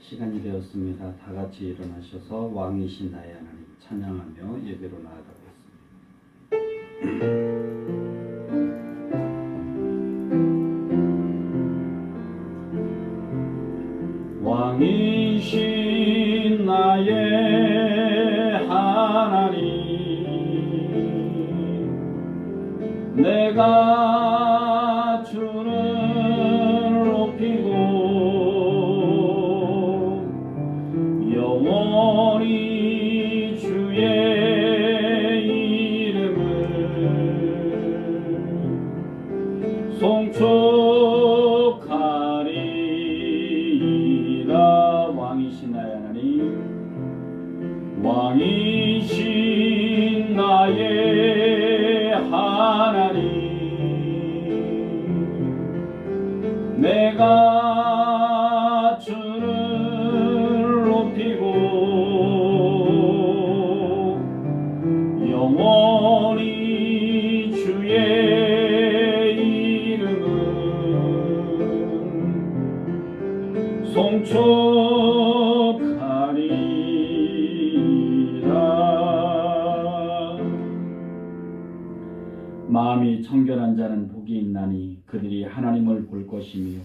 시간이 되었습니다. 다 같이 일어나셔서 왕이신 나의 하나님 찬양하며 예배로 나아가겠습니다. 왕이신 나의 하나님, 내가 주를 높이고 영원히 주의 이름을 송축하리라. 왕이신 나의 하나님, 왕이신 나의 하나님, 내가 주를 높이고 영원히 주의 이름은 송축하리라. 마음이 청결한 자는 복이 있나니 그들이 하나님을 볼 것이며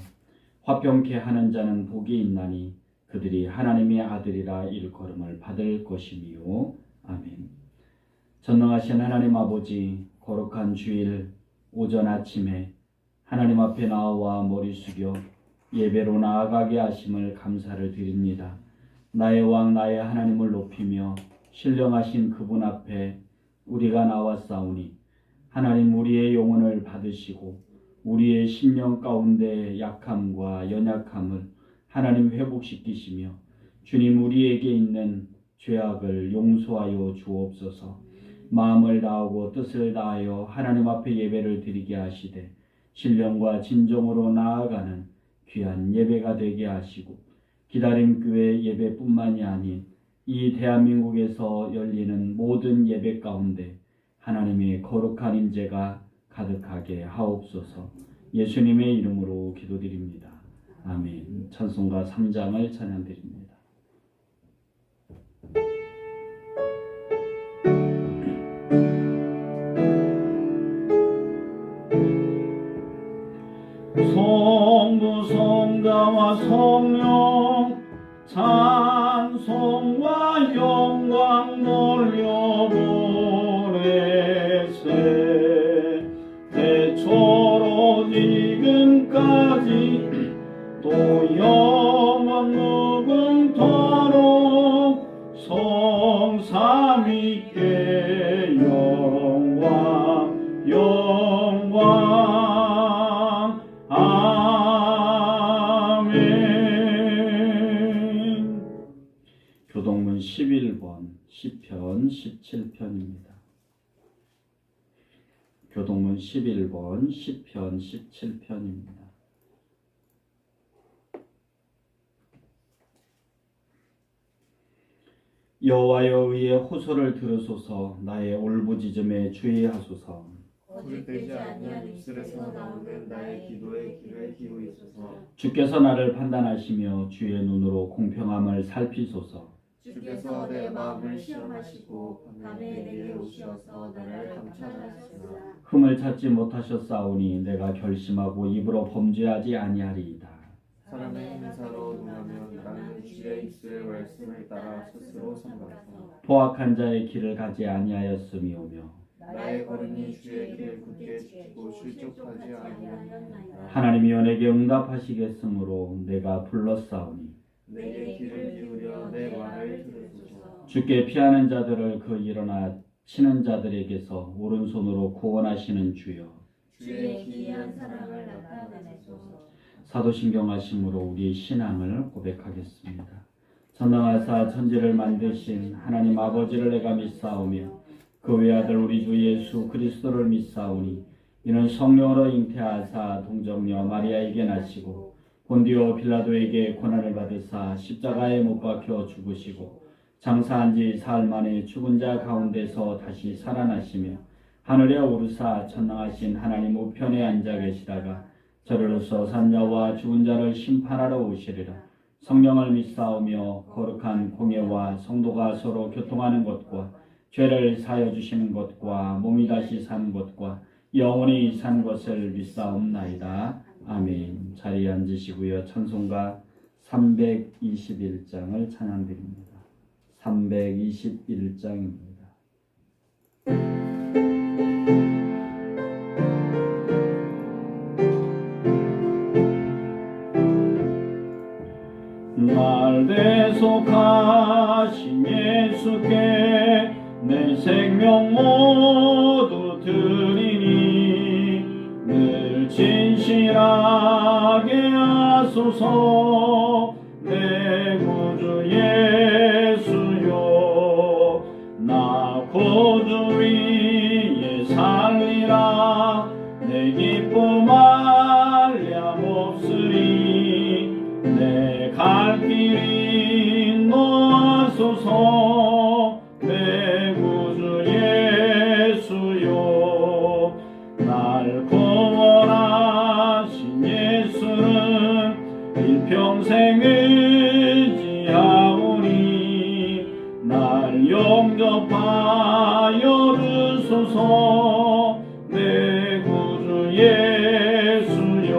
화평케 하는 자는 복이 있나니 그들이 하나님의 아들이라 일컬음을 받을 것이며. 아멘. 전능하신 하나님 아버지, 거룩한 주일 오전 아침에 하나님 앞에 나와 머리 숙여 예배로 나아가게 하심을 감사를 드립니다. 나의 왕 나의 하나님을 높이며 신령하신 그분 앞에 우리가 나왔사오니 하나님 우리의 영혼을 받으시고 우리의 심령 가운데 약함과 연약함을 하나님 회복시키시며 주님 우리에게 있는 죄악을 용서하여 주옵소서. 마음을 다하고 뜻을 다하여 하나님 앞에 예배를 드리게 하시되 신령과 진정으로 나아가는 귀한 예배가 되게 하시고 기다림교회 예배뿐만이 아닌 이 대한민국에서 열리는 모든 예배 가운데 하나님의 거룩한 임재가 가득하게 하옵소서. 예수님의 이름으로 기도드립니다. 아멘. 찬송가 3장을 찬양드립니다. 성부 성자와 성령 찬송과 영광 돌려보내세. 대초로 지금까지 또 영원 무궁토록 성삼위께 영광 영광. 아멘. 교동문 11번 시편 17편입니다. 교동문 11번 시편 17편입니다. 여호와여 의의 호소를 들으소서. 나의 울부짖음에 주의하소서. 거짓되지 아니한 입술에서 나오는 나의 기도에 귀를 기울이소서. 주께서 나를 판단하시며 주의 눈으로 공평함을 살피소서. 주께서 내 마음을 시험하시고 밤에 내게 오시어서 나를 감찰하시사 흠을 찾지 못하셨사오니 내가 결심하고 입으로 범죄하지 아니하리이다. 사람의 행사로 논하면 나는 주의 입술의 말씀을 따라 스스로 삼가서 포악한 자의 길을 가지 아니하였음이오며 나의 걸음이 주의 길을 굳게 지키고 실족하지 아니하였나이다. 하나님이 내게 응답하시겠으므로 내가 불렀사오니 내게 귀를 기울여 내 말을 들으소서. 주께 피하는 자들을 그 일어나 치는 자들에게서 오른손으로 구원하시는 주여, 주의 기이한 사랑을 나타내소서. 사도신경하심으로 우리의 신앙을 고백하겠습니다. 전능하사 천지를 만드신 하나님 아버지를 내가 믿사오며 그 외아들 우리 주 예수 그리스도를 믿사오니 이는 성령으로 잉태하사 동정녀 마리아에게 나시고 본디오 빌라도에게 고난을 받으사 십자가에 못 박혀 죽으시고 장사한 지 사흘 만에 죽은 자 가운데서 다시 살아나시며 하늘에 오르사 전능하신 하나님 우편에 앉아 계시다가 저리로서 산자와 죽은 자를 심판하러 오시리라. 성령을 믿사오며 거룩한 공예와 성도가 서로 교통하는 것과 죄를 사여 주시는 것과 몸이 다시 산 것과 영원히 산 것을 믿사옵나이다. 아멘. 자리에 앉으시고요. 찬송가 321장을 찬양드립니다. 321장입니다. 날 대속하신 예수께 내 생명 모두 드리니 늘 진실하게 하소서. 내 구주 예수여 나 구주 위에 살리라. 내 기쁨 한량 없으리. 내 갈 길이 인도하소서. 내 구주 예수여 날 구원하신 예수는 일평생 의지하오니 날 영접하여 주소서. 내 구주 예수여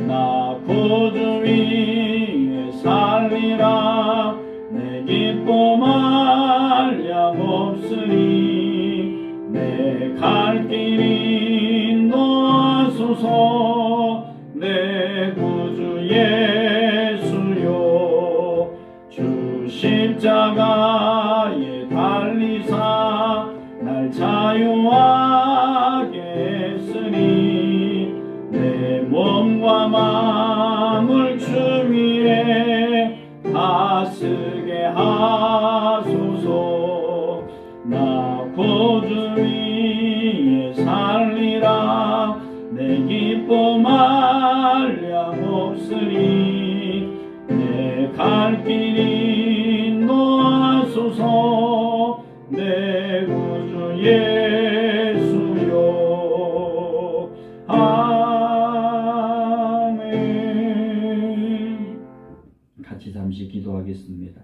나 구주 위에 살리라. 내 기쁨 한량 없으니 내 갈 길이 인도하소서. 내 구주 예수여 주 십자가에 달리사 날 자유하게 했으니 내 몸과 마음을 주 위에 다스게 하소서. 나 구주 위에 살리라. 내 기쁨 한량 없으니 내 갈 길이 인도하소서. 내 구주 예수여 아멘. 같이 잠시 기도하겠습니다.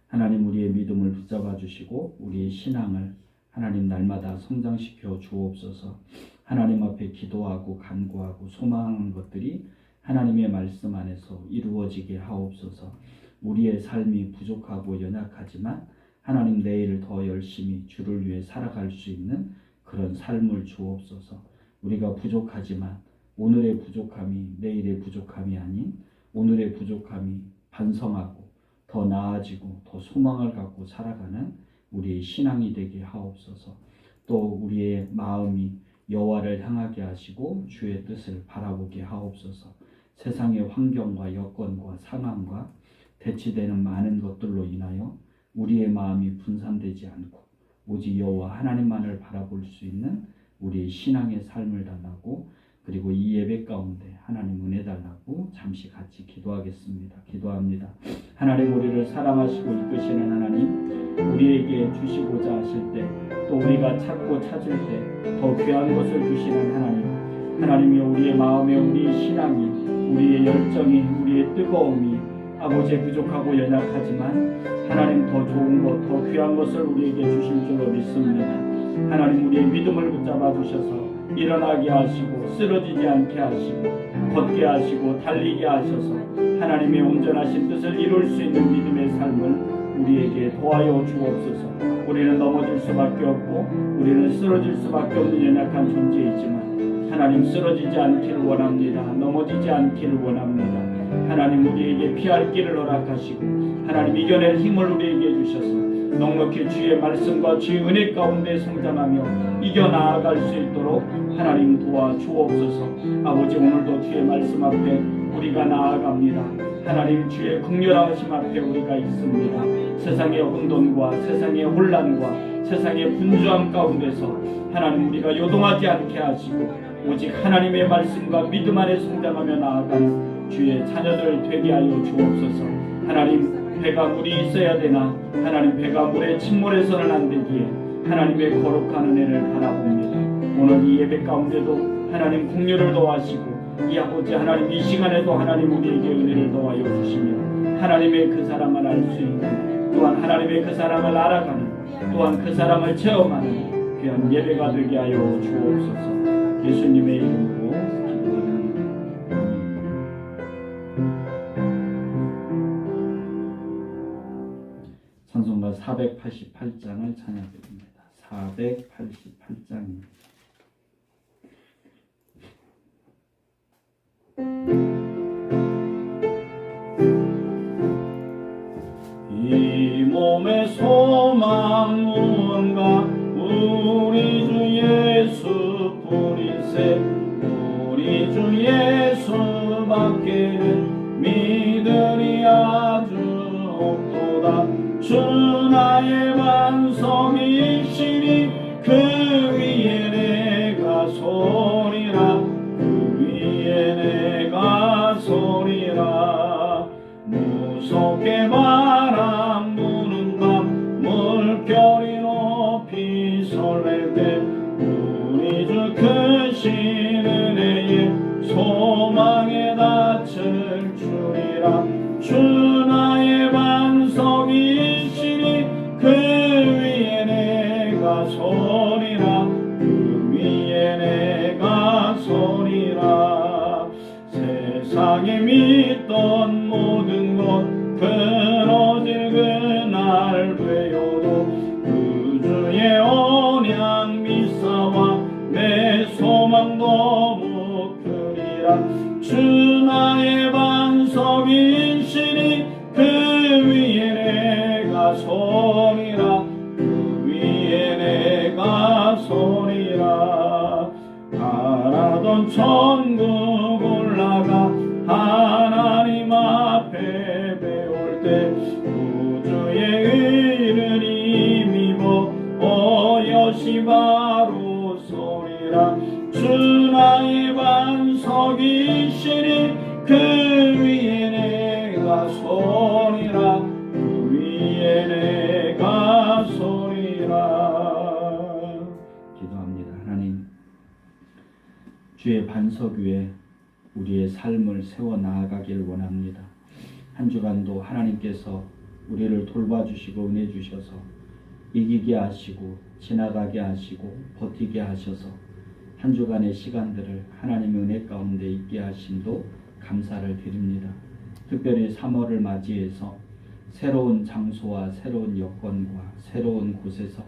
하나님, 우리의 믿음을 붙잡아 주시고 우리의 신앙을 하나님 날마다 성장시켜 주옵소서. 하나님 앞에 기도하고 간구하고 소망하는 것들이 하나님의 말씀 안에서 이루어지게 하옵소서. 우리의 삶이 부족하고 연약하지만 하나님 내일 더 열심히 주를 위해 살아갈 수 있는 그런 삶을 주옵소서. 우리가 부족하지만 오늘의 부족함이 내일의 부족함이 아닌 오늘의 부족함이 반성하고 더 나아지고 더 소망을 갖고 살아가는 우리의 신앙이 되게 하옵소서. 또 우리의 마음이 여호와를 향하게 하시고 주의 뜻을 바라보게 하옵소서. 세상의 환경과 여건과 상황과 대치되는 많은 것들로 인하여 우리의 마음이 분산되지 않고 오직 여호와 하나님만을 바라볼 수 있는 우리의 신앙의 삶을 달라고, 그리고 이 예배 가운데 하나님 은혜 달라고 잠시 같이 기도하겠습니다. 기도합니다. 하나님, 우리를 사랑하시고 이끄시는 하나님, 우리에게 주시고자 하실 때 또 우리가 찾고 찾을 때 더 귀한 것을 주시는 하나님, 하나님이 우리의 마음에 우리의 신앙이, 우리의 열정이, 우리의 뜨거움이 아버지의 부족하고 연약하지만 하나님 더 좋은 것, 더 귀한 것을 우리에게 주실 줄로 믿습니다. 하나님, 우리의 믿음을 붙잡아 주셔서 일어나게 하시고 쓰러지지 않게 하시고 걷게 하시고 달리게 하셔서 하나님의 온전하신 뜻을 이룰 수 있는 믿음의 삶을 우리에게 도와여 주옵소서. 우리는 넘어질 수밖에 없고 우리는 쓰러질 수밖에 없는 연약한 존재이지만 하나님, 쓰러지지 않기를 원합니다. 넘어지지 않기를 원합니다. 하나님, 우리에게 피할 길을 허락하시고 하나님 이겨낼 힘을 우리에게 주셔서 넉넉히 주의 말씀과 주의 은혜 가운데 성장하며 이겨나아갈 수 있도록 하나님 도와주옵소서. 아버지, 오늘도 주의 말씀 앞에 우리가 나아갑니다. 하나님 주의 긍휼하심 앞에 우리가 있습니다. 세상의 혼돈과 세상의 혼란과 세상의 분주함 가운데서 하나님 우리가 요동하지 않게 하시고 오직 하나님의 말씀과 믿음 안에 성장하며 나아가는 주의 자녀들 되게 하여 주옵소서. 하나님 배가 물이 있어야 되나 하나님 배가 물에 침몰해서는 안 되기에 하나님의 거룩한 은혜를 바라봅니다. 오늘 이 예배 가운데도 하나님 긍휼을 더하시고 이 아버지 하나님 이 시간에도 하나님 우리에게 은혜를 더하여 주시며 하나님의 그 사랑을 알 수 있는 또한 하나님의 그 사랑을 알아가는 또한 그 사랑을 체험하는 귀한 예배가 되게 하여 주옵소서. 예수님의 이름으로 기도합니다. 찬송가 488장을 찬양드립니다. 488장입니다. 이 몸의 소망 무언가 우리 주 예수뿐이세 우리 주 예수밖에는 믿으리 아주 없도다. 주 나의 반석이시니 그 위에 내가 서리라 그 위에 내가 서리라. 무섭게 바람 부는 밤 물결이 높이 설렐 때 우리 주 크신 은혜에 소망에 닿을 줄이라. 주 나의 반석이시니 그 위에 내가 서리라 그 위에 내가 서리라. 세상에 믿던 모든 것 끊어질 그날 되어도 그 주의 언약 미사와 내 소망 너무 크리라. 주 나의 반석이시니 그 위에 내가 서리라 그 위에 내가 서리라. 바라던 천국 올라가 하나님 앞에 배울 때 우주의 의를 힘입어 여시 바로 서리라. 주 나의 반석이시니 그 위에 내가 서리라 그 위에 내가 서리라. 기도합니다. 하나님 주의 반석 위에 우리의 삶을 세워 나아가길 원합니다. 한 주간도 하나님께서 우리를 돌봐주시고 은혜 주셔서 이기게 하시고 지나가게 하시고 버티게 하셔서 한 주간의 시간들을 하나님의 은혜 가운데 있게 하심도 감사를 드립니다. 특별히 3월을 맞이해서 새로운 장소와 새로운 여건과 새로운 곳에서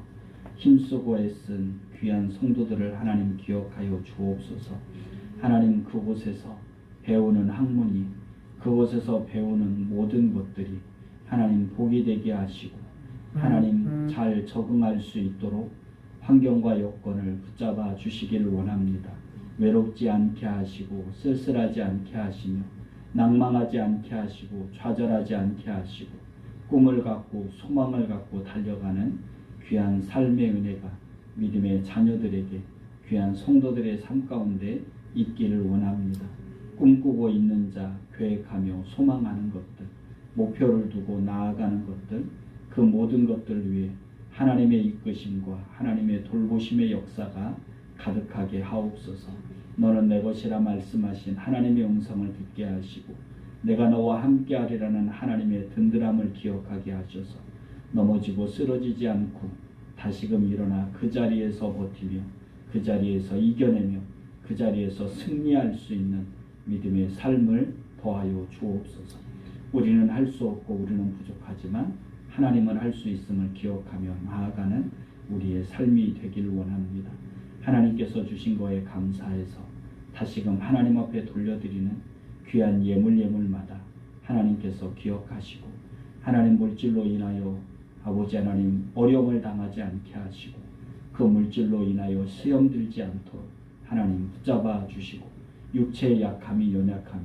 힘쓰고 애쓴 귀한 성도들을 하나님 기억하여 주옵소서. 하나님 그곳에서 배우는 학문이 그곳에서 배우는 모든 것들이 하나님 복이 되게 하시고 하나님 잘 적응할 수 있도록 환경과 여건을 붙잡아 주시기를 원합니다. 외롭지 않게 하시고 쓸쓸하지 않게 하시며 낭망하지 않게 하시고 좌절하지 않게 하시고 꿈을 갖고 소망을 갖고 달려가는 귀한 삶의 은혜가 믿음의 자녀들에게 귀한 성도들의 삶 가운데 있기를 원합니다. 꿈꾸고 있는 자, 계획하며 소망하는 것들, 목표를 두고 나아가는 것들, 그 모든 것들 위해 하나님의 이끄심과 하나님의 돌보심의 역사가 가득하게 하옵소서. 너는 내 것이라 말씀하신 하나님의 음성을 듣게 하시고 내가 너와 함께하리라는 하나님의 든든함을 기억하게 하셔서 넘어지고 쓰러지지 않고 다시금 일어나 그 자리에서 버티며 그 자리에서 이겨내며 그 자리에서 승리할 수 있는 믿음의 삶을 더하여 주옵소서. 우리는 할 수 없고 우리는 부족하지만 하나님은 할 수 있음을 기억하며 나아가는 우리의 삶이 되길 원합니다. 하나님께서 주신 거에 감사해서 다시금 하나님 앞에 돌려드리는 귀한 예물마다 하나님께서 기억하시고 하나님 물질로 인하여 아버지 하나님 어려움을 당하지 않게 하시고 그 물질로 인하여 시험 들지 않도록 하나님 붙잡아 주시고 육체의 약함이 연약함이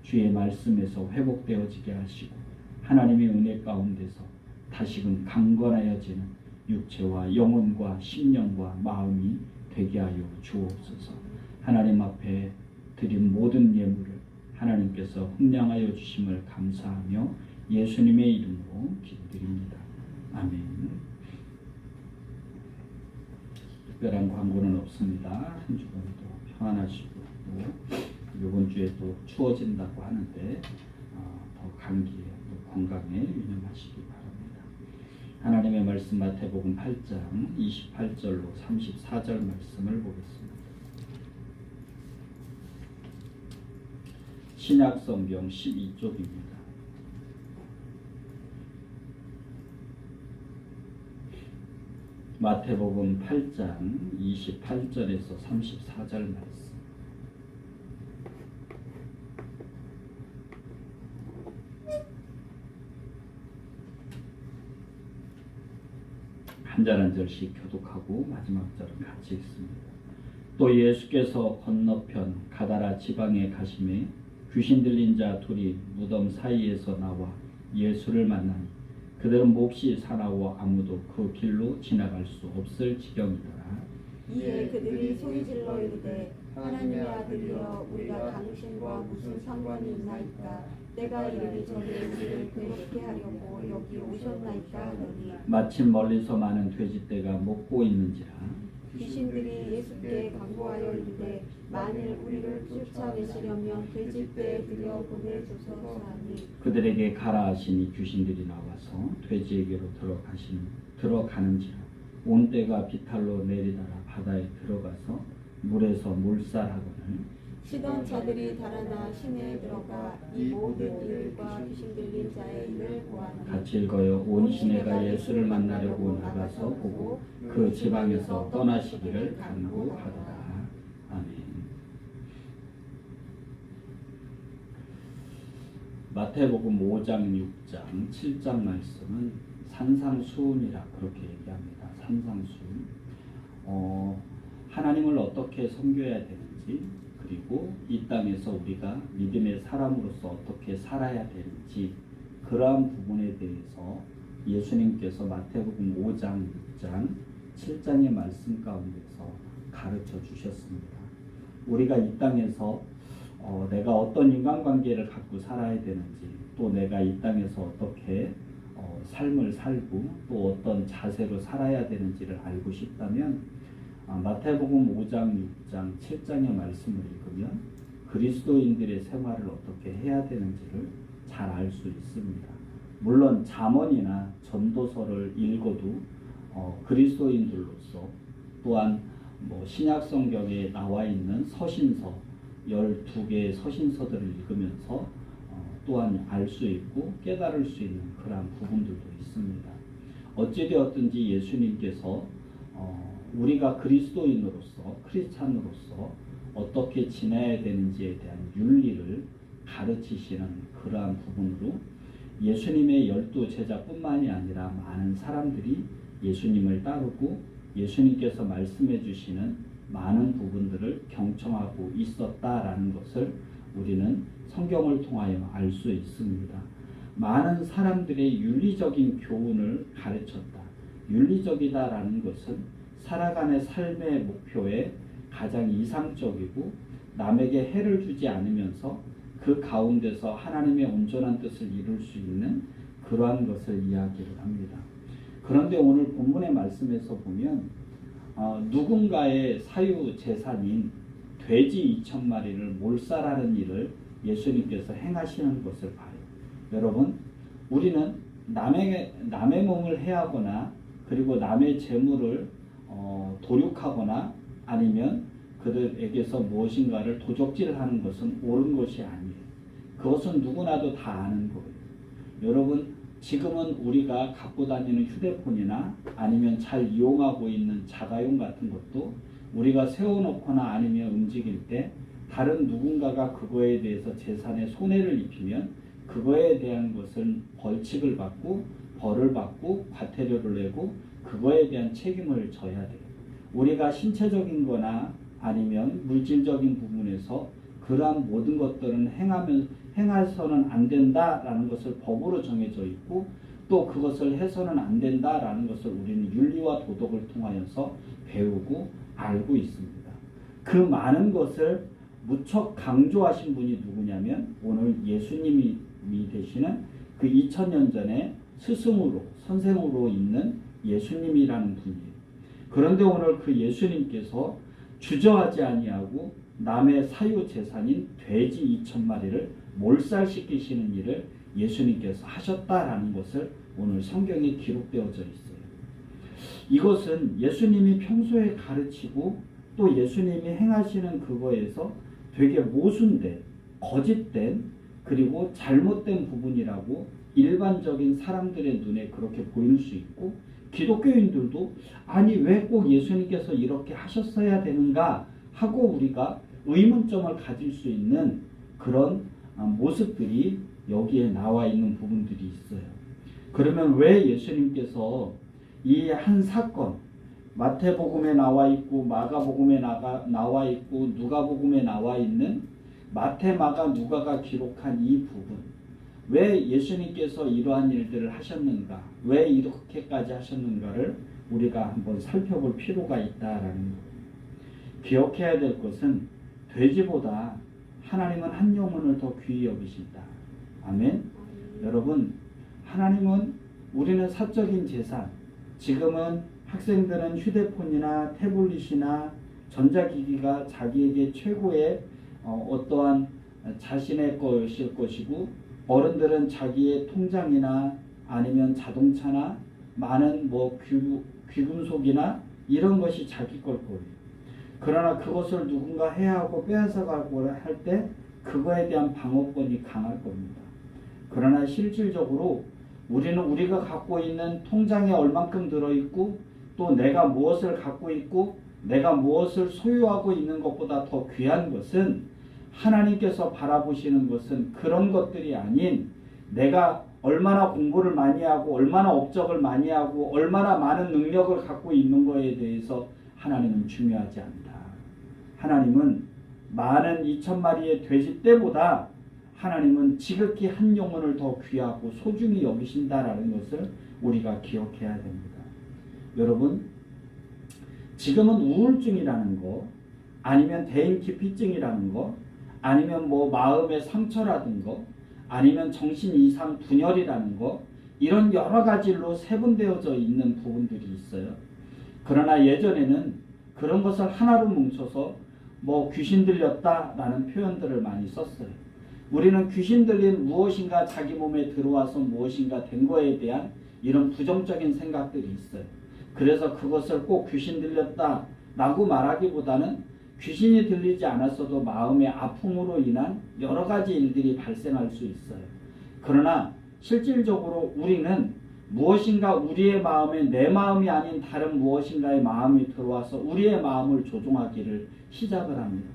주의 말씀에서 회복되어지게 하시고 하나님의 은혜 가운데서 다시금 강건하여지는 육체와 영혼과 심령과 마음이 되게 하여 주옵소서. 하나님 앞에 드린 모든 예물을 하나님께서 훈량하여 주심을 감사하며 예수님의 이름으로 기도드립니다. 아멘. 특별한 광고는 없습니다. 한 주간도 평안하시고 또 이번 주에 또 추워진다고 하는데 더 감기에 또 건강에 유념하시기 바랍니다. 하나님의 말씀 마태복음 8장 28절로 34절 말씀을 보겠습니다. 신약성경 12쪽입니다. 마태복음 8장 28절에서 34절 말씀. 한 절 한 절씩 교독하고 마지막 절은 같이 읽습니다. 또 예수께서 건너편 가다라 지방에 가심에 귀신 들린 자 둘이 무덤 사이에서 나와 예수를 만나니 그들은 몹시 사나워 아무도 그 길로 지나갈 수 없을 지경이더라. 이에 그들이 소리질러 이르되 하나님의 아들이여 우리가 당신과 무슨 상관이 있나이까? 때가 이르기 전에 우리를 괴롭게 하려고 여기 오셨나이까 하더니 마침 멀리서 많은 돼지떼가 먹고 있는지라. 귀신들이 예수께 간구하여 이르되 만일 우리를 쫓아내시려면 돼지떼에 들여 보내주소서 하니 그들에게 가라 하시니 귀신들이 나와서 돼지에게로 들어가는지라. 온 떼가 비탈로 내리다가 바다에 들어가서 물에서 몰살하거늘 치던 자들이 달아나 시내에 들어가 이 모든 일과 귀신 들린 자의 일을 보았니 같이 읽어요. 온 시내가 예수를 만나려고 나가서 보고 그 지방에서 떠나시기를 간구하더라. 아멘. 마태복음 5장, 6장, 7장 말씀은 산상수훈이라 그렇게 얘기합니다. 산상수훈. 하나님을 어떻게 섬겨야 되는지, 그리고 이 땅에서 우리가 믿음의 사람으로서 어떻게 살아야 되는지, 그러한 부분에 대해서 예수님께서 마태복음 5장, 6장, 7장의 말씀 가운데서 가르쳐 주셨습니다. 우리가 이 땅에서 내가 어떤 인간관계를 갖고 살아야 되는지, 또 내가 이 땅에서 어떻게 삶을 살고 또 어떤 자세로 살아야 되는지를 알고 싶다면 마태복음 5장, 6장, 7장의 말씀을 읽으면 그리스도인들의 생활을 어떻게 해야 되는지를 잘 알 수 있습니다. 물론 잠언이나 전도서를 읽어도 그리스도인들로서 또한 신약성경에 나와 있는 서신서 12개의 서신서들을 읽으면서 또한 알 수 있고 깨달을 수 있는 그러한 부분들도 있습니다. 어찌되었든지 예수님께서 우리가 그리스도인으로서 크리스찬으로서 어떻게 지내야 되는지에 대한 윤리를 가르치시는 그러한 부분으로 예수님의 12제자뿐만이 아니라 많은 사람들이 예수님을 따르고 예수님께서 말씀해 주시는 많은 부분들을 경청하고 있었다라는 것을 우리는 성경을 통하여 알 수 있습니다. 많은 사람들의 윤리적인 교훈을 가르쳤다. 윤리적이다라는 것은 살아가는 삶의 목표에 가장 이상적이고 남에게 해를 주지 않으면서 그 가운데서 하나님의 온전한 뜻을 이룰 수 있는 그러한 것을 이야기를 합니다. 그런데 오늘 본문의 말씀에서 보면 누군가의 사유 재산인 돼지 2,000마리를 몰살하는 일을 예수님께서 행하시는 것을 봐요. 여러분, 우리는 남의 몸을 해하거나 그리고 남의 재물을 도륙하거나 아니면 그들에게서 무엇인가를 도적질하는 것은 옳은 것이 아니에요. 그것은 누구나도 다 아는 거예요. 여러분, 지금은 우리가 갖고 다니는 휴대폰이나 아니면 잘 이용하고 있는 자가용 같은 것도 우리가 세워놓거나 아니면 움직일 때 다른 누군가가 그거에 대해서 재산에 손해를 입히면 그거에 대한 것은 벌칙을 받고 벌을 받고 과태료를 내고 그거에 대한 책임을 져야 돼요. 우리가 신체적인 거나 아니면 물질적인 부분에서 그러한 모든 것들은 행해서는 안 된다라는 것을 법으로 정해져 있고 또 그것을 해서는 안 된다라는 것을 우리는 윤리와 도덕을 통하여서 배우고 알고 있습니다. 그 많은 것을 무척 강조하신 분이 누구냐면 오늘 예수님이 되시는 그 2000년 전에 스승으로 선생으로 있는 예수님이라는 분이에요. 그런데 오늘 그 예수님께서 주저하지 아니하고 남의 사유 재산인 돼지 2000마리를 몰살시키시는 일을 예수님께서 하셨다라는 것을 오늘 성경에 기록되어져 있어요. 이것은 예수님이 평소에 가르치고 또 예수님이 행하시는 그거에서 되게 모순된, 거짓된, 그리고 잘못된 부분이라고 일반적인 사람들의 눈에 그렇게 보일 수 있고 기독교인들도 아니 왜 꼭 예수님께서 이렇게 하셨어야 되는가 하고 우리가 의문점을 가질 수 있는 그런 모습들이 여기에 나와 있는 부분들이 있어요. 그러면 왜 예수님께서 이 한 사건 마태복음에 나와 있고 마가복음에 나와 있고 누가복음에 나와 있는 마태, 마가, 누가가 기록한 이 부분 왜 예수님께서 이러한 일들을 하셨는가 왜 이렇게까지 하셨는가를 우리가 한번 살펴볼 필요가 있다라는 거예요. 기억해야 될 것은 돼지보다 하나님은 한 영혼을 더 귀히 여기신다. 아멘. 여러분 하나님은 우리는 사적인 재산 지금은 학생들은 휴대폰이나 태블릿이나 전자기기가 자기에게 최고의 어떠한 자신의 것일 것이고 어른들은 자기의 통장이나 아니면 자동차나 많은 귀금속이나 이런 것이 자기 걸 거예요. 그러나 그것을 누군가 해하고 빼앗아가고 할 때 그거에 대한 방어권이 강할 겁니다. 그러나 실질적으로 우리는 우리가 갖고 있는 통장에 얼만큼 들어있고 또 내가 무엇을 갖고 있고 내가 무엇을 소유하고 있는 것보다 더 귀한 것은 하나님께서 바라보시는 것은 그런 것들이 아닌 내가 얼마나 공부를 많이 하고 얼마나 업적을 많이 하고 얼마나 많은 능력을 갖고 있는 것에 대해서 하나님은 중요하지 않다. 하나님은 많은 2000마리의 돼지 떼보다 하나님은 지극히 한 영혼을 더 귀하고 소중히 여기신다라는 것을 우리가 기억해야 됩니다. 여러분 지금은 우울증이라는 거 아니면 대인기피증이라는 거 아니면 마음의 상처라든 거 아니면 정신 이상 분열이라는 거 이런 여러 가지로 세분되어져 있는 부분들이 있어요. 그러나 예전에는 그런 것을 하나로 뭉쳐서 귀신 들렸다라는 표현들을 많이 썼어요. 우리는 귀신 들린 무엇인가 자기 몸에 들어와서 무엇인가 된 거에 대한 이런 부정적인 생각들이 있어요. 그래서 그것을 꼭 귀신 들렸다라고 말하기보다는 귀신이 들리지 않았어도 마음의 아픔으로 인한 여러 가지 일들이 발생할 수 있어요. 그러나 실질적으로 우리는 무엇인가 우리의 마음에 내 마음이 아닌 다른 무엇인가의 마음이 들어와서 우리의 마음을 조종하기를 시작을 합니다.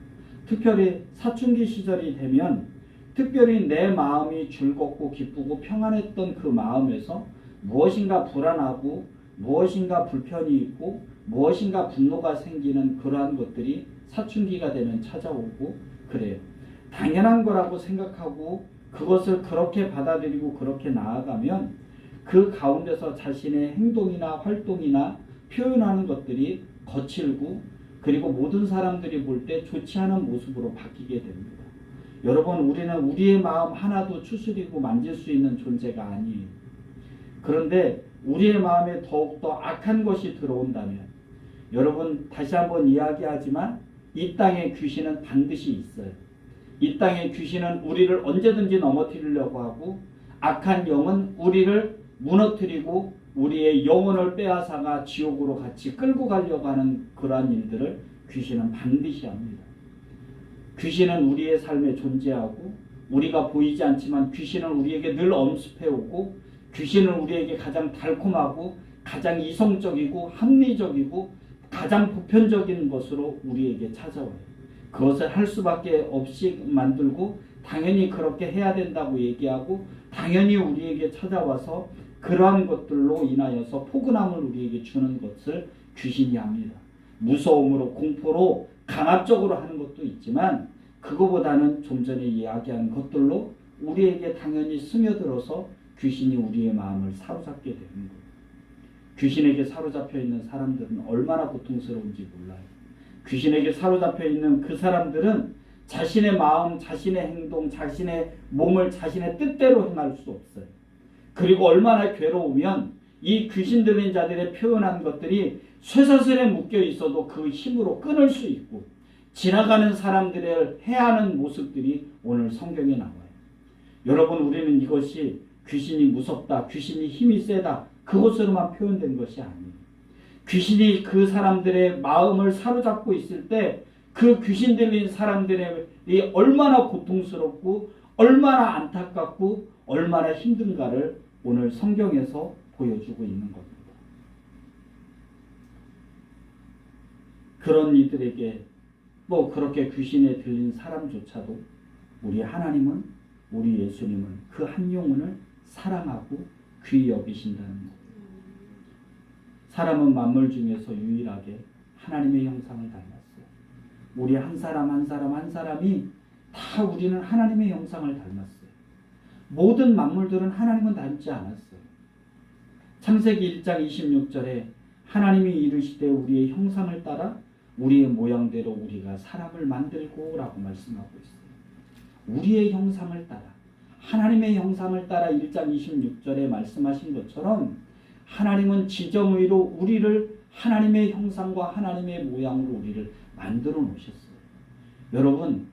특별히 사춘기 시절이 되면 특별히 내 마음이 즐겁고 기쁘고 평안했던 그 마음에서 무엇인가 불안하고 무엇인가 불편이 있고 무엇인가 분노가 생기는 그러한 것들이 사춘기가 되면 찾아오고 그래요. 당연한 거라고 생각하고 그것을 그렇게 받아들이고 그렇게 나아가면 그 가운데서 자신의 행동이나 활동이나 표현하는 것들이 거칠고 그리고 모든 사람들이 볼 때 좋지 않은 모습으로 바뀌게 됩니다. 여러분 우리는 우리의 마음 하나도 추스리고 만질 수 있는 존재가 아니에요. 그런데 우리의 마음에 더욱더 악한 것이 들어온다면 여러분 다시 한번 이야기하지만 이 땅에 귀신은 반드시 있어요. 이 땅에 귀신은 우리를 언제든지 넘어뜨리려고 하고 악한 영은 우리를 무너뜨리고 우리의 영혼을 빼앗아가 지옥으로 같이 끌고 가려고 하는 그러한 일들을 귀신은 반드시 합니다. 귀신은 우리의 삶에 존재하고 우리가 보이지 않지만 귀신은 우리에게 늘 엄습해오고 귀신은 우리에게 가장 달콤하고 가장 이성적이고 합리적이고 가장 보편적인 것으로 우리에게 찾아와요. 그것을 할 수밖에 없이 만들고 당연히 그렇게 해야 된다고 얘기하고 당연히 우리에게 찾아와서 그러한 것들로 인하여서 포근함을 우리에게 주는 것을 귀신이 합니다. 무서움으로 공포로 강압적으로 하는 것도 있지만 그거보다는 좀 전에 이야기한 것들로 우리에게 당연히 스며들어서 귀신이 우리의 마음을 사로잡게 되는 거예요. 귀신에게 사로잡혀 있는 사람들은 얼마나 고통스러운지 몰라요. 귀신에게 사로잡혀 있는 그 사람들은 자신의 마음, 자신의 행동, 자신의 몸을 자신의 뜻대로 행할 수 없어요. 그리고 얼마나 괴로우면 이 귀신 들린 자들의 표현한 것들이 쇠사슬에 묶여 있어도 그 힘으로 끊을 수 있고, 지나가는 사람들을 해하는 모습들이 오늘 성경에 나와요. 여러분, 우리는 이것이 귀신이 무섭다, 귀신이 힘이 세다, 그것으로만 표현된 것이 아니에요. 귀신이 그 사람들의 마음을 사로잡고 있을 때 그 귀신 들린 사람들이 얼마나 고통스럽고 얼마나 안타깝고 얼마나 힘든가를 오늘 성경에서 보여주고 있는 겁니다. 그런 이들에게 또 그렇게 귀신에 들린 사람조차도 우리 하나님은, 우리 예수님은 그 한 영혼을 사랑하고 귀히 여기신다는 거예요. 사람은 만물 중에서 유일하게 하나님의 형상을 닮았어요. 우리 한 사람 한 사람이 다 우리는 하나님의 형상을 닮았어요. 모든 만물들은 하나님은 닮지 않았어요. 창세기 1장 26절에 하나님이 이르시되 우리의 형상을 따라 우리의 모양대로 우리가 사람을 만들고 라고 말씀하고 있어요. 우리의 형상을 따라, 하나님의 형상을 따라 1장 26절에 말씀하신 것처럼 하나님은 지정의로 우리를 하나님의 형상과 하나님의 모양으로 우리를 만들어 놓으셨어요. 여러분,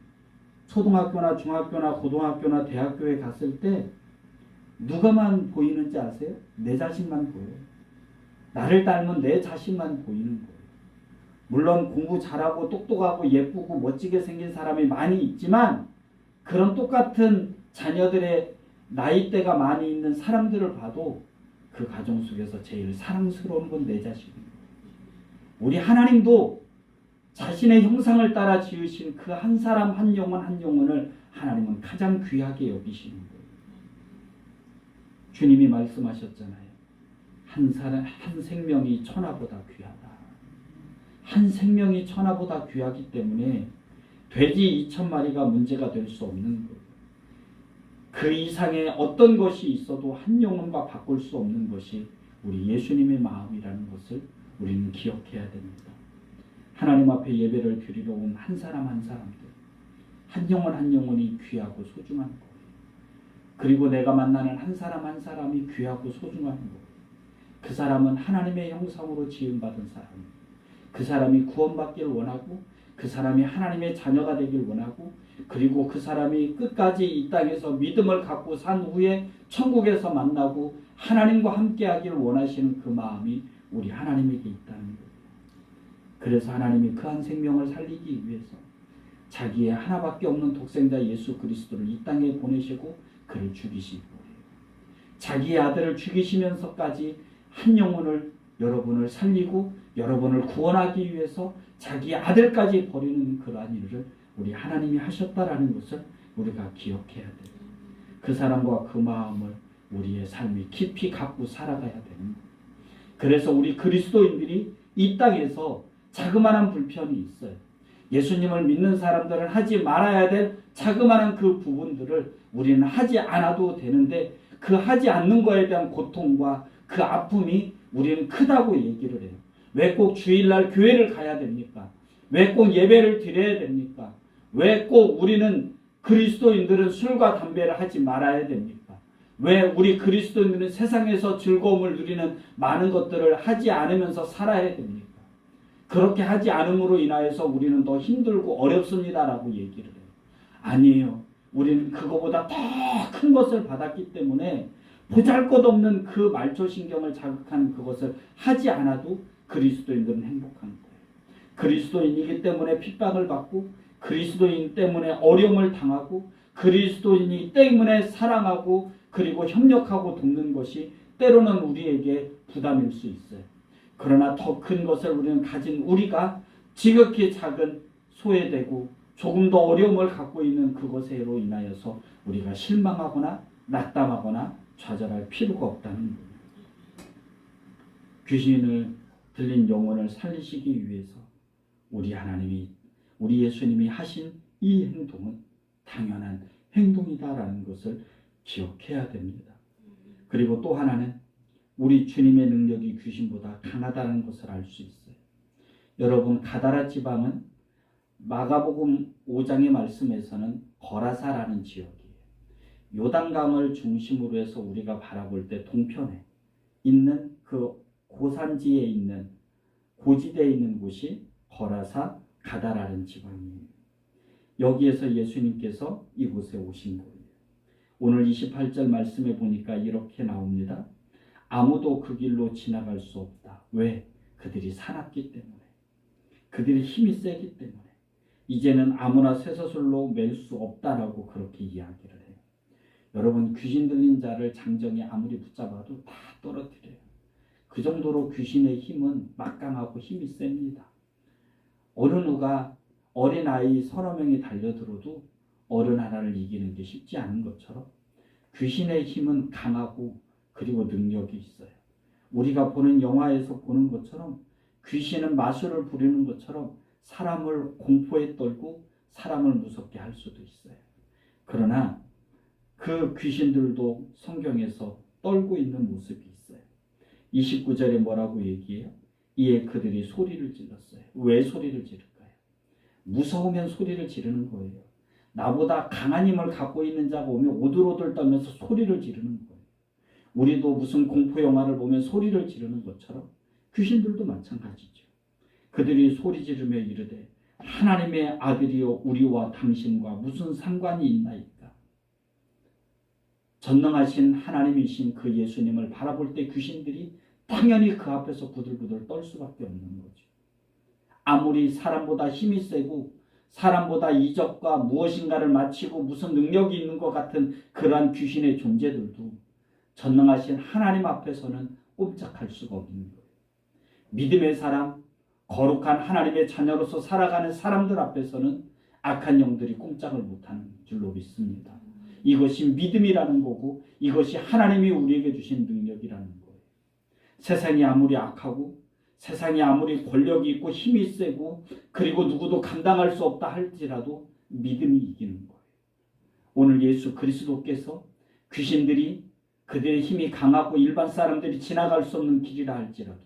초등학교나 중학교나 고등학교나 대학교에 갔을 때 누가만 보이는지 아세요? 내 자신만 보여요. 나를 닮은 내 자신만 보이는 거예요. 물론 공부 잘하고 똑똑하고 예쁘고 멋지게 생긴 사람이 많이 있지만, 그런 똑같은 자녀들의 나이대가 많이 있는 사람들을 봐도 그 가정 속에서 제일 사랑스러운 건 내 자신입니다. 우리 하나님도 자신의 형상을 따라 지으신 그 한 사람 한 영혼 한 영혼을 하나님은 가장 귀하게 여기시는 거예요. 주님이 말씀하셨잖아요. 한 생명이 천하보다 귀하다. 한 생명이 천하보다 귀하기 때문에 돼지 2,000마리가 문제가 될 수 없는 거예요. 그 이상의 어떤 것이 있어도 한 영혼과 바꿀 수 없는 것이 우리 예수님의 마음이라는 것을 우리는 기억해야 됩니다. 하나님 앞에 예배를 드리러 온 한 사람 한 사람들, 한 영혼 한 영혼이 귀하고 소중한 거예요. 그리고 내가 만나는 한 사람 한 사람이 귀하고 소중한 거예요. 그 사람은 하나님의 형상으로 지음받은 사람이에요. 그 사람이 구원받기를 원하고, 그 사람이 하나님의 자녀가 되길 원하고, 그리고 그 사람이 끝까지 이 땅에서 믿음을 갖고 산 후에 천국에서 만나고 하나님과 함께하기를 원하시는 그 마음이 우리 하나님에게 있다는 거예요. 그래서 하나님이 그 한 생명을 살리기 위해서 자기의 하나밖에 없는 독생자 예수 그리스도를 이 땅에 보내시고 그를 죽이신 거예요. 자기의 아들을 죽이시면서까지 한 영혼을, 여러분을 살리고 여러분을 구원하기 위해서 자기 아들까지 버리는 그러한 일을 우리 하나님이 하셨다라는 것을 우리가 기억해야 돼요. 그 사랑과 그 마음을 우리의 삶이 깊이 갖고 살아가야 되는 거예요. 그래서 우리 그리스도인들이 이 땅에서 자그마한 불편이 있어요. 예수님을 믿는 사람들은 하지 말아야 될 자그마한 그 부분들을 우리는 하지 않아도 되는데, 그 하지 않는 거에 대한 고통과 그 아픔이 우리는 크다고 얘기를 해요. 왜 꼭 주일날 교회를 가야 됩니까? 왜 꼭 예배를 드려야 됩니까? 왜 꼭 우리는 그리스도인들은 술과 담배를 하지 말아야 됩니까? 왜 우리 그리스도인들은 세상에서 즐거움을 누리는 많은 것들을 하지 않으면서 살아야 됩니까? 그렇게 하지 않음으로 인하여서 우리는 더 힘들고 어렵습니다라고 얘기를 해요. 아니에요. 우리는 그거보다 더 큰 것을 받았기 때문에 보잘것없는 그 말초신경을 자극하는 그것을 하지 않아도 그리스도인들은 행복한 거예요. 그리스도인이기 때문에 핍박을 받고, 그리스도인 때문에 어려움을 당하고, 그리스도인이 때문에 사랑하고 그리고 협력하고 돕는 것이 때로는 우리에게 부담일 수 있어요. 그러나 더 큰 것을 우리는 가진 우리가 지극히 작은 소외되고 조금 더 어려움을 갖고 있는 그것으로 인하여서 우리가 실망하거나 낙담하거나 좌절할 필요가 없다는 거예요. 귀신을 들린 영혼을 살리시기 위해서 우리 하나님이, 우리 예수님이 하신 이 행동은 당연한 행동이다라는 것을 기억해야 됩니다. 그리고 또 하나는 우리 주님의 능력이 귀신보다 강하다는 것을 알 수 있어요. 여러분, 가다라 지방은 마가복음 5장의 말씀에서는 거라사라는 지역이에요. 요단강을 중심으로 해서 우리가 바라볼 때 동편에 있는 그 고산지에 있는 고지대에 있는 곳이 거라사 가다라는 지방이에요. 여기에서 예수님께서 이곳에 오신 거예요. 오늘 28절 말씀에 보니까 이렇게 나옵니다. 아무도 그 길로 지나갈 수 없다. 왜? 그들이 사납기 때문에. 그들이 힘이 세기 때문에. 이제는 아무나 쇠사슬로 맬 수 없다라고 그렇게 이야기를 해요. 여러분, 귀신 들린 자를 장정이 아무리 붙잡아도 다 떨어뜨려요. 그 정도로 귀신의 힘은 막강하고 힘이 셉니다. 어느 누가 어린아이 서너 명이 달려들어도 어른 하나를 이기는 게 쉽지 않은 것처럼 귀신의 힘은 강하고 그리고 능력이 있어요. 우리가 보는 영화에서 보는 것처럼 귀신은 마술을 부리는 것처럼 사람을 공포에 떨고 사람을 무섭게 할 수도 있어요. 그러나 그 귀신들도 성경에서 떨고 있는 모습이 있어요. 29절에 뭐라고 얘기해요? 이에 그들이 소리를 질렀어요. 왜 소리를 지를까요? 무서우면 소리를 지르는 거예요. 나보다 강한 힘을 갖고 있는 자가 오면 오들오들 떨면서 소리를 지르는 거예요. 우리도 무슨 공포 영화를 보면 소리를 지르는 것처럼 귀신들도 마찬가지죠. 그들이 소리 지르며 이르되 하나님의 아들이여 우리와 당신과 무슨 상관이 있나이까? 전능하신 하나님이신 그 예수님을 바라볼 때 귀신들이 당연히 그 앞에서 부들부들 떨 수밖에 없는 거죠. 아무리 사람보다 힘이 세고 사람보다 이적과 무엇인가를 마치고 무슨 능력이 있는 것 같은 그러한 귀신의 존재들도 전능하신 하나님 앞에서는 꼼짝할 수가 없는 거예요. 믿음의 사람, 거룩한 하나님의 자녀로서 살아가는 사람들 앞에서는 악한 영들이 꼼짝을 못하는 줄로 믿습니다. 이것이 믿음이라는 거고 이것이 하나님이 우리에게 주신 능력이라는 거예요. 세상이 아무리 악하고 세상이 아무리 권력이 있고 힘이 세고 그리고 누구도 감당할 수 없다 할지라도 믿음이 이기는 거예요. 오늘 예수 그리스도께서 귀신들이 그들의 힘이 강하고 일반 사람들이 지나갈 수 없는 길이라 할지라도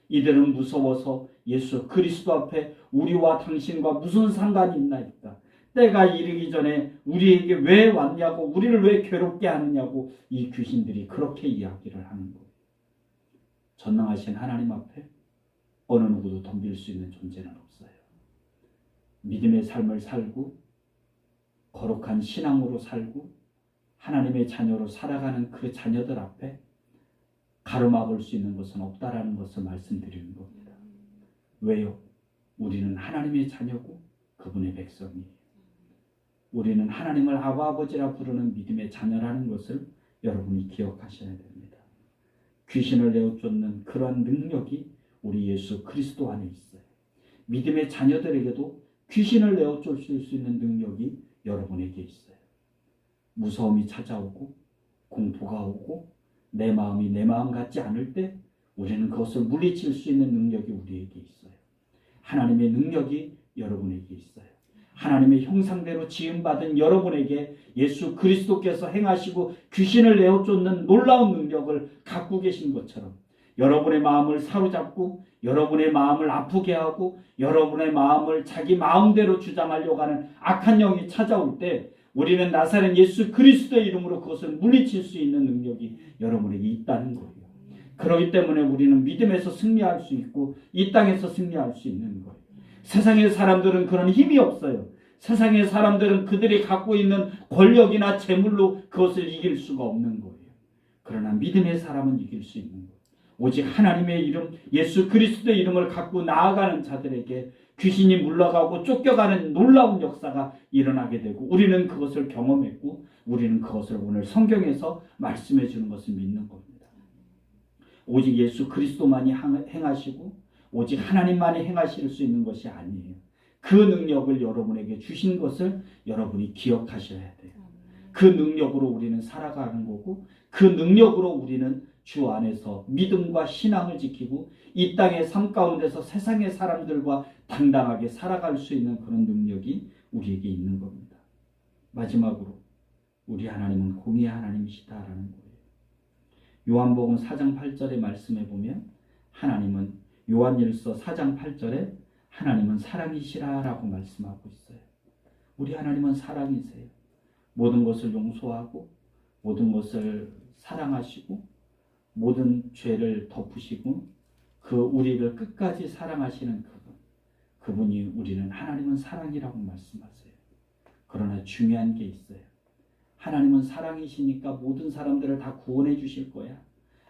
이들은 무서워서 예수 그리스도 앞에 우리와 당신과 무슨 상관이 있나이까? 때가 이르기 전에 우리에게 왜 왔냐고 우리를 왜 괴롭게 하느냐고 이 귀신들이 그렇게 이야기를 하는 거예요. 전능하신 하나님 앞에 어느 누구도 덤빌 수 있는 존재는 없어요. 믿음의 삶을 살고 거룩한 신앙으로 살고 하나님의 자녀로 살아가는 그 자녀들 앞에 가로막을 수 있는 것은 없다라는 것을 말씀드리는 겁니다. 왜요? 우리는 하나님의 자녀고 그분의 백성이에요. 우리는 하나님을 아바 아버지라 부르는 믿음의 자녀라는 것을 여러분이 기억하셔야 됩니다. 귀신을 내어쫓는 그러한 능력이 우리 예수 그리스도 안에 있어요. 믿음의 자녀들에게도 귀신을 내어쫓을 수 있는 능력이 여러분에게 있어요. 무서움이 찾아오고 공포가 오고 내 마음이 내 마음 같지 않을 때 우리는 그것을 물리칠 수 있는 능력이 우리에게 있어요. 하나님의 능력이 여러분에게 있어요. 하나님의 형상대로 지음받은 여러분에게 예수 그리스도께서 행하시고 귀신을 내어쫓는 놀라운 능력을 갖고 계신 것처럼 여러분의 마음을 사로잡고 여러분의 마음을 아프게 하고 여러분의 마음을 자기 마음대로 주장하려고 하는 악한 영이 찾아올 때 우리는 나사렛 예수 그리스도의 이름으로 그것을 물리칠 수 있는 능력이 여러분에게 있다는 거예요. 그렇기 때문에 우리는 믿음에서 승리할 수 있고 이 땅에서 승리할 수 있는 거예요. 세상의 사람들은 그런 힘이 없어요. 세상의 사람들은 그들이 갖고 있는 권력이나 재물로 그것을 이길 수가 없는 거예요. 그러나 믿음의 사람은 이길 수 있는 거예요. 오직 하나님의 이름, 예수 그리스도의 이름을 갖고 나아가는 자들에게 귀신이 물러가고 쫓겨가는 놀라운 역사가 일어나게 되고 우리는 그것을 경험했고 우리는 그것을 오늘 성경에서 말씀해 주는 것을 믿는 겁니다. 오직 예수 그리스도만이 행하시고 오직 하나님만이 행하실 수 있는 것이 아니에요. 그 능력을 여러분에게 주신 것을 여러분이 기억하셔야 돼요. 그 능력으로 우리는 살아가는 거고 그 능력으로 우리는 주 안에서 믿음과 신앙을 지키고 이 땅의 삶 가운데서 세상의 사람들과 당당하게 살아갈 수 있는 그런 능력이 우리에게 있는 겁니다. 마지막으로 우리 하나님은 공의의 하나님이시다라는 거예요. 요한복음 4장 8절의 말씀에 보면 하나님은 요한일서 4장 8절에 하나님은 사랑이시라라고 말씀하고 있어요. 우리 하나님은 사랑이세요. 모든 것을 용서하고 모든 것을 사랑하시고 모든 죄를 덮으시고 그 우리를 끝까지 사랑하시는 그분이 우리는 하나님은 사랑이라고 말씀하세요. 그러나 중요한 게 있어요. 하나님은 사랑이시니까 모든 사람들을 다 구원해 주실 거야.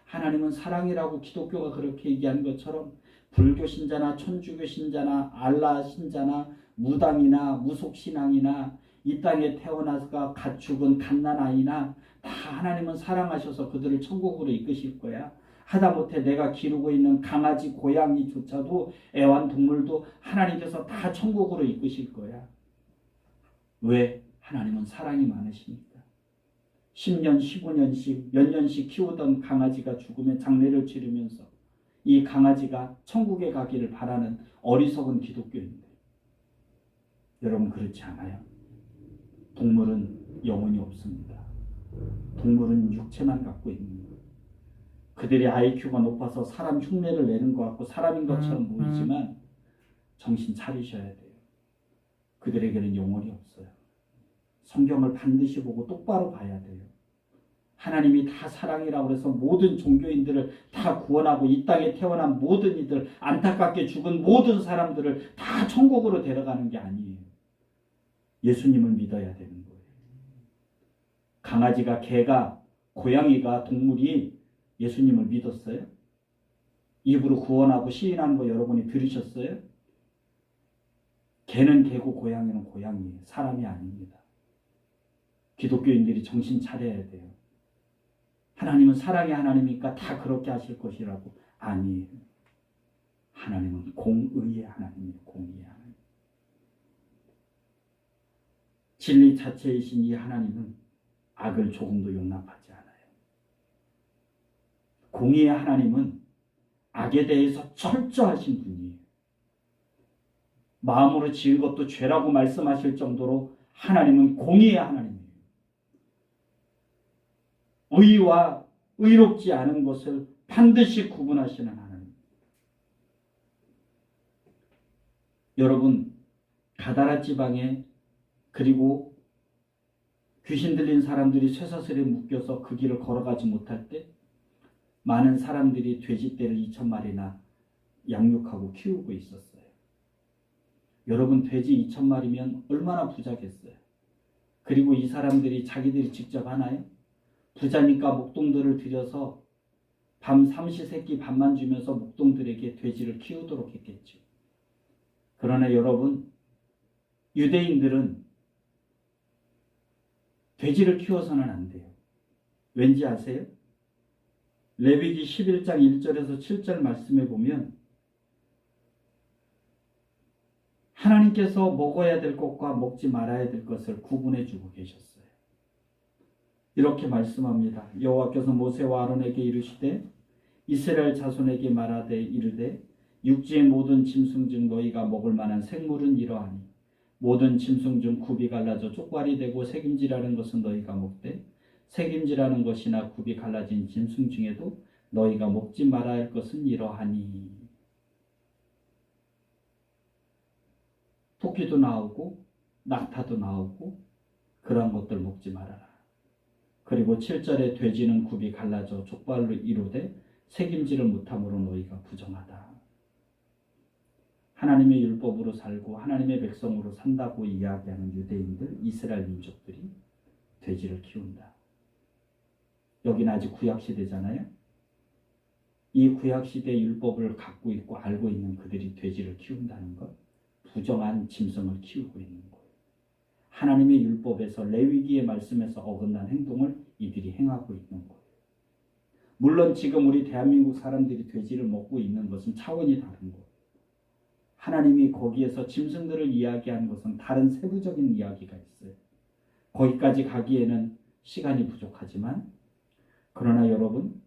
하나님은 사랑이라고 기독교가 그렇게 얘기한 것처럼 불교 신자나 천주교 신자나 알라 신자나 무당이나 무속신앙이나 이 땅에 태어나서 갓 죽은 갓난아이나 다 하나님은 사랑하셔서 그들을 천국으로 이끄실 거야. 하다못해 내가 기르고 있는 강아지, 고양이조차도 애완동물도 하나님께서 다 천국으로 이끄실 거야. 왜? 하나님은 사랑이 많으시니까. 10년, 15년씩 몇 년씩 키우던 강아지가 죽으면 장례를 치르면서 이 강아지가 천국에 가기를 바라는 어리석은 기독교인들. 여러분 그렇지 않아요? 동물은 영혼이 없습니다. 동물은 육체만 갖고 있는 거예요. 그들의 IQ가 높아서 사람 흉내를 내는 것 같고 사람인 것처럼 보이지만 정신 차리셔야 돼요. 그들에게는 영혼이 없어요. 성경을 반드시 보고 똑바로 봐야 돼요. 하나님이 다 사랑이라고 해서 모든 종교인들을 다 구원하고 이 땅에 태어난 모든 이들, 안타깝게 죽은 모든 사람들을 다 천국으로 데려가는 게 아니에요. 예수님을 믿어야 되는 거예요. 강아지가, 개가, 고양이가, 동물이 예수님을 믿었어요? 입으로 구원하고 시인하는 거 여러분이 들으셨어요? 개는 개고 고양이는 고양이에요. 사람이 아닙니다. 기독교인들이 정신 차려야 돼요. 하나님은 사랑의 하나님이니까 다 그렇게 하실 것이라고. 아니에요. 하나님은 공의의 하나님이에요. 공의의 하나님. 진리 자체이신 이 하나님은 악을 조금도 용납하지 않아요. 공의의 하나님은 악에 대해서 철저하신 분이에요. 마음으로 지은 것도 죄라고 말씀하실 정도로 하나님은 공의의 하나님이에요. 의와 의롭지 않은 것을 반드시 구분하시는 하나님. 여러분, 가다라 지방에 그리고 귀신 들린 사람들이 쇠사슬에 묶여서 그 길을 걸어가지 못할 때 많은 사람들이 돼지떼를 2,000마리나 양육하고 키우고 있었어요. 여러분, 돼지 2,000마리면 얼마나 부자겠어요. 그리고 이 사람들이 자기들이 직접 하나요? 부자니까 목동들을 들여서 밤 삼시세끼 밥만 주면서 목동들에게 돼지를 키우도록 했겠죠. 그러나 여러분, 유대인들은 돼지를 키워서는 안 돼요. 왠지 아세요? 레위기 11장 1절에서 7절 말씀에 보면 하나님께서 먹어야 될 것과 먹지 말아야 될 것을 구분해 주고 계셨어요. 이렇게 말씀합니다. 여호와께서 모세와 아론에게 이르시되 이스라엘 자손에게 말하되 이르되 육지의 모든 짐승 중 너희가 먹을 만한 생물은 이러하니 모든 짐승 중 굽이 갈라져 쪽발이 되고 새김질하는 것은 너희가 먹되 새김질하는 것이나 굽이 갈라진 짐승 중에도 너희가 먹지 말아야 할 것은 이러하니. 토끼도 나오고 낙타도 나오고 그런 것들 먹지 말아라. 그리고 7절에 돼지는 굽이 갈라져 족발로 이루되 새김질을 못함으로 너희가 부정하다. 하나님의 율법으로 살고 하나님의 백성으로 산다고 이야기하는 유대인들, 이스라엘 민족들이 돼지를 키운다. 여기는 아직 구약시대잖아요. 이 구약시대 율법을 갖고 있고 알고 있는 그들이 돼지를 키운다는 것, 부정한 짐승을 키우고 있는 거예요. 하나님의 율법에서 레위기의 말씀에서 어긋난 행동을 이들이 행하고 있는 거예요. 물론 지금 우리 대한민국 사람들이 돼지를 먹고 있는 것은 차원이 다른 거예요. 하나님이 거기에서 짐승들을 이야기하는 것은 다른 세부적인 이야기가 있어요. 거기까지 가기에는 시간이 부족하지만, 그러나 여러분,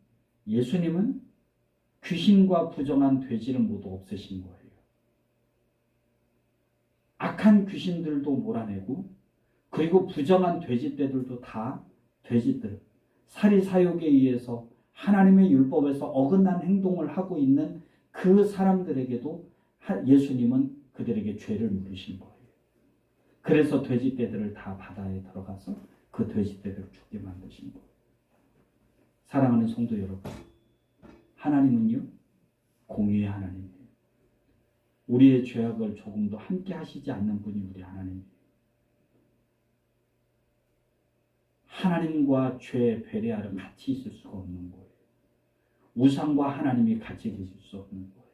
예수님은 귀신과 부정한 돼지를 모두 없애신 거예요. 악한 귀신들도 몰아내고 그리고 부정한 돼지떼들도 다 돼지들, 사리사욕에 의해서 하나님의 율법에서 어긋난 행동을 하고 있는 그 사람들에게도 예수님은 그들에게 죄를 물으신 거예요. 그래서 돼지떼들을 다 바다에 들어가서 그 돼지떼들을 죽게 만드신 거예요. 사랑하는 성도 여러분, 하나님은요, 공의의 하나님이에요. 우리의 죄악을 조금도 함께 하시지 않는 분이 우리 하나님이에요. 하나님과 죄, 배려하는 같이 있을 수가 없는 거예요. 우상과 하나님이 같이 계실 수 없는 거예요.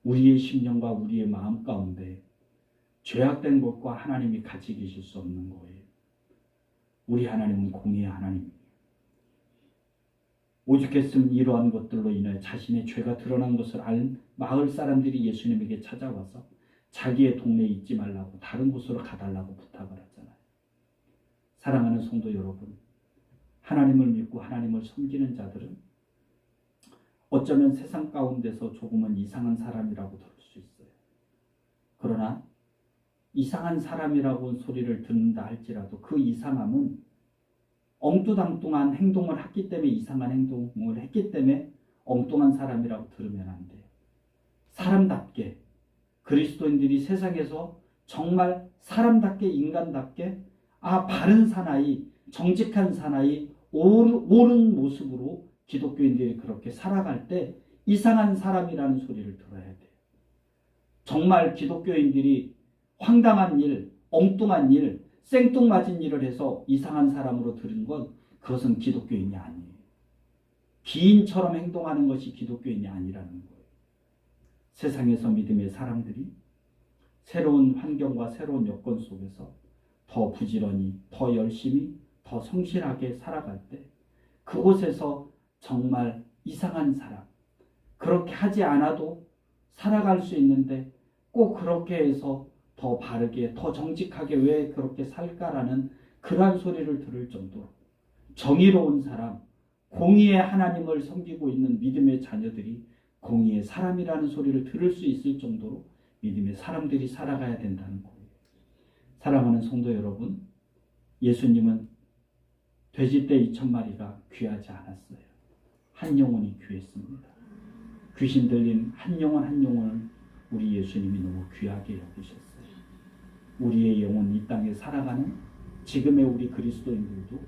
우리의 심령과 우리의 마음 가운데 죄악된 것과 하나님이 같이 계실 수 없는 거예요. 우리 하나님은 공의의 하나님이에요. 오죽했으면 이러한 것들로 인해 자신의 죄가 드러난 것을 알 마을 사람들이 예수님에게 찾아와서 자기의 동네에 있지 말라고 다른 곳으로 가달라고 부탁을 하잖아요. 사랑하는 성도 여러분, 하나님을 믿고 하나님을 섬기는 자들은 어쩌면 세상 가운데서 조금은 이상한 사람이라고 들을 수 있어요. 그러나 이상한 사람이라고 소리를 듣는다 할지라도 그 이상함은 엉뚱당뚱한 행동을 했기 때문에 이상한 행동을 했기 때문에 엉뚱한 사람이라고 들으면 안 돼요. 사람답게, 그리스도인들이 세상에서 정말 사람답게, 인간답게 바른 사나이, 정직한 사나이, 옳은 모습으로 기독교인들이 그렇게 살아갈 때 이상한 사람이라는 소리를 들어야 돼요. 정말 기독교인들이 황당한 일, 엉뚱한 일, 생뚱맞은 일을 해서 이상한 사람으로 들은 건 그것은 기독교인이 아니에요. 기인처럼 행동하는 것이 기독교인이 아니라는 거예요. 세상에서 믿음의 사람들이 새로운 환경과 새로운 여건 속에서 더 부지런히, 더 열심히, 더 성실하게 살아갈 때 그곳에서 정말 이상한 사람, 그렇게 하지 않아도 살아갈 수 있는데 꼭 그렇게 해서 더 바르게, 더 정직하게 왜 그렇게 살까라는 그러한 소리를 들을 정도로 정의로운 사람, 공의의 하나님을 섬기고 있는 믿음의 자녀들이 공의의 사람이라는 소리를 들을 수 있을 정도로 믿음의 사람들이 살아가야 된다는 거예요. 사랑하는 성도 여러분, 예수님은 돼지떼 2,000마리가 귀하지 않았어요. 한 영혼이 귀했습니다. 귀신 들린 한 영혼을 우리 예수님이 너무 귀하게 여기셨어요. 우리의 영혼 이 땅에 살아가는 지금의 우리 그리스도인들도,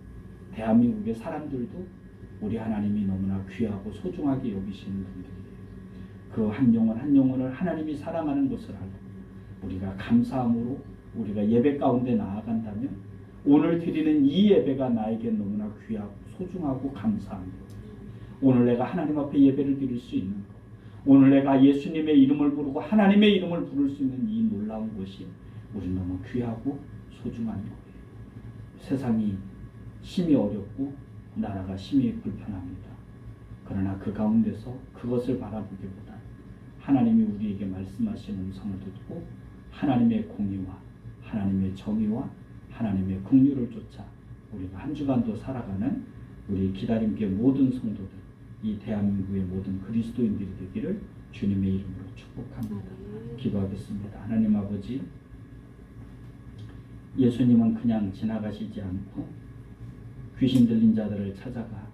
대한민국의 사람들도 우리 하나님이 너무나 귀하고 소중하게 여기시는 분들이에요. 그 한 영혼을 하나님이 사랑하는 것을 알고 우리가 감사함으로 우리가 예배 가운데 나아간다면 오늘 드리는 이 예배가 나에게 너무나 귀하고 소중하고 감사한 것. 오늘 내가 하나님 앞에 예배를 드릴 수 있는 것, 오늘 내가 예수님의 이름을 부르고 하나님의 이름을 부를 수 있는 이 놀라운 것이 우리 너무 귀하고 소중한 거예요. 세상이 심히 어렵고 나라가 심히 불편합니다. 그러나 그 가운데서 그것을 바라보기보다 하나님이 우리에게 말씀하시는 음성을 듣고 하나님의 공의와 하나님의 정의와 하나님의 긍휼을 쫓아 우리가 한 주간도 살아가는 우리 기다림교회 모든 성도들, 이 대한민국의 모든 그리스도인들이 되기를 주님의 이름으로 축복합니다. 기도하겠습니다. 하나님 아버지, 예수님은 그냥 지나가시지 않고 귀신 들린 자들을 찾아가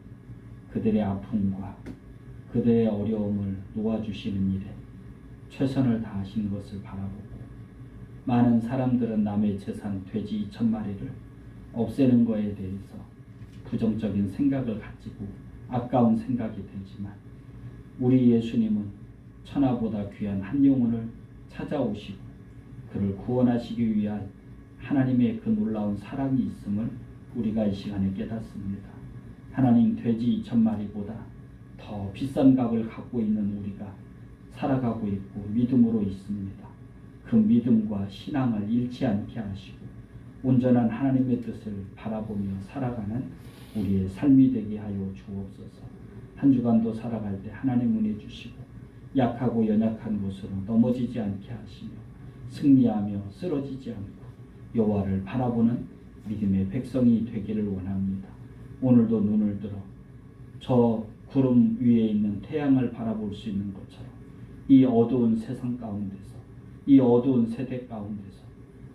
그들의 아픔과 그들의 어려움을 놓아주시는 일에 최선을 다하신 것을 바라보고, 많은 사람들은 남의 재산 돼지 2,000마리를 없애는 것에 대해서 부정적인 생각을 가지고 아까운 생각이 들지만, 우리 예수님은 천하보다 귀한 한 영혼을 찾아오시고 그를 구원하시기 위한 하나님의 그 놀라운 사랑이 있음을 우리가 이 시간에 깨닫습니다. 하나님, 돼지 2,000마리보다 더 비싼 값을 갖고 있는 우리가 살아가고 있고 믿음으로 있습니다. 그 믿음과 신앙을 잃지 않게 하시고 온전한 하나님의 뜻을 바라보며 살아가는 우리의 삶이 되게 하여 주옵소서. 한 주간도 살아갈 때 하나님 은혜 주시고 약하고 연약한 곳으로 넘어지지 않게 하시며 승리하며 쓰러지지 않고 여호와를 바라보는 믿음의 백성이 되기를 원합니다. 오늘도 눈을 들어 저 구름 위에 있는 태양을 바라볼 수 있는 것처럼 이 어두운 세상 가운데서, 이 어두운 세대 가운데서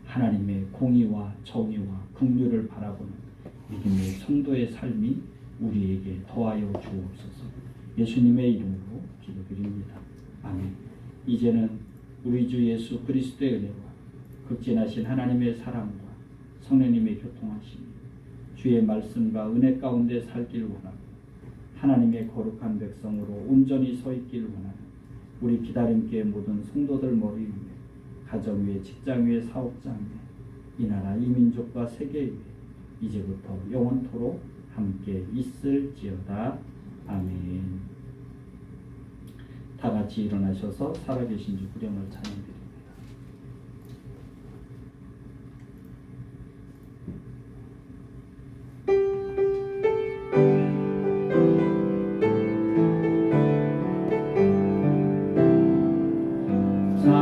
하나님의 공의와 정의와 긍휼을 바라보는 믿음의 성도의 삶이 우리에게 더하여 주옵소서. 예수님의 이름으로 기도드립니다. 아멘. 이제는 우리 주 예수 그리스도의 은혜와 극진하신 하나님의 사랑과 성령님의 교통하심이 주의 말씀과 은혜 가운데 살길 원하고 하나님의 거룩한 백성으로 온전히 서 있길 원하는 우리 기다림교회 모든 성도들 머리 위에, 가정 위에, 직장 위에, 사업장 위에, 이 나라 이 민족과 세계 위에 이제부터 영원토록 함께 있을지어다. 아멘. 다 같이 일어나셔서 살아계신 주 구령을 찬양드립니다.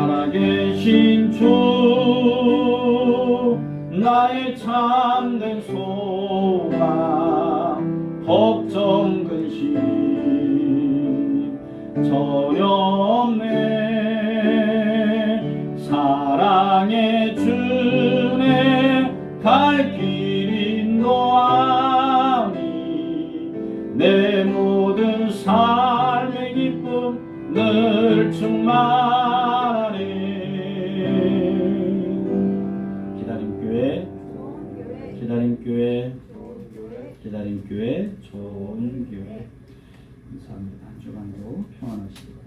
살아계신 주 나의 참된 소망 걱정 근심 전혀 없네. 사랑의 주네 갈 길 인도하니 내 모든 삶의 기쁨 늘 충만하네. 기다림교회 기다림교회 기다림교회 좋은 교회. 감사합니다. 한 주간도 평안하시고